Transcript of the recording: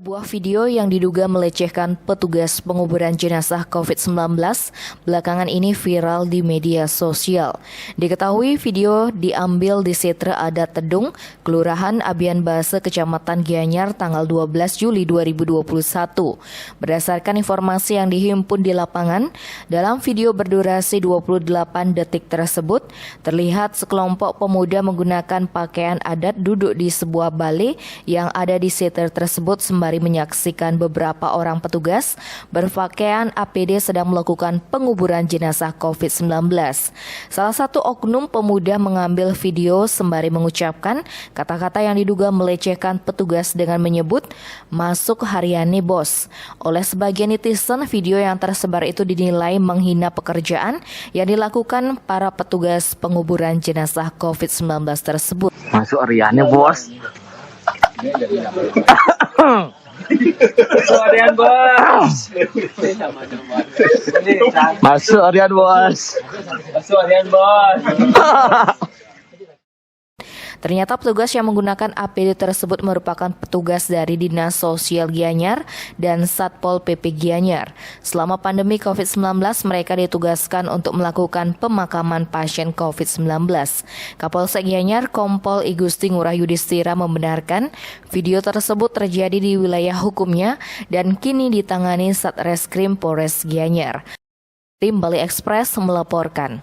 Sebuah video yang diduga melecehkan petugas penguburan jenazah COVID-19 belakangan ini viral di media sosial. Diketahui video diambil di Setre Adat Tedung, Kelurahan Abian Base, Kecamatan Gianyar, tanggal 12 Juli 2021. Berdasarkan informasi yang dihimpun di lapangan, dalam video berdurasi 28 detik tersebut, terlihat sekelompok pemuda menggunakan pakaian adat duduk di sebuah balai yang ada di Setre tersebut sembari menyaksikan beberapa orang petugas berpakaian APD sedang melakukan penguburan jenazah COVID-19. Salah satu oknum pemuda mengambil video sembari mengucapkan kata-kata yang diduga melecehkan petugas dengan menyebut "masuk hariannya bos". Oleh sebagian netizen, video yang tersebar itu dinilai menghina pekerjaan yang dilakukan para petugas penguburan jenazah COVID-19 tersebut. Masuk hariannya bos. Masuk harian bos. Masuk harian bos. Masuk harian bos. Ternyata petugas yang menggunakan APD tersebut merupakan petugas dari Dinas Sosial Gianyar dan Satpol PP Gianyar. Selama pandemi COVID-19, mereka ditugaskan untuk melakukan pemakaman pasien COVID-19. Kapolsek Gianyar, Kompol I Gusti Ngurah Yudhistira, membenarkan video tersebut terjadi di wilayah hukumnya dan kini ditangani Satreskrim Polres Gianyar. Tim Bali Express melaporkan.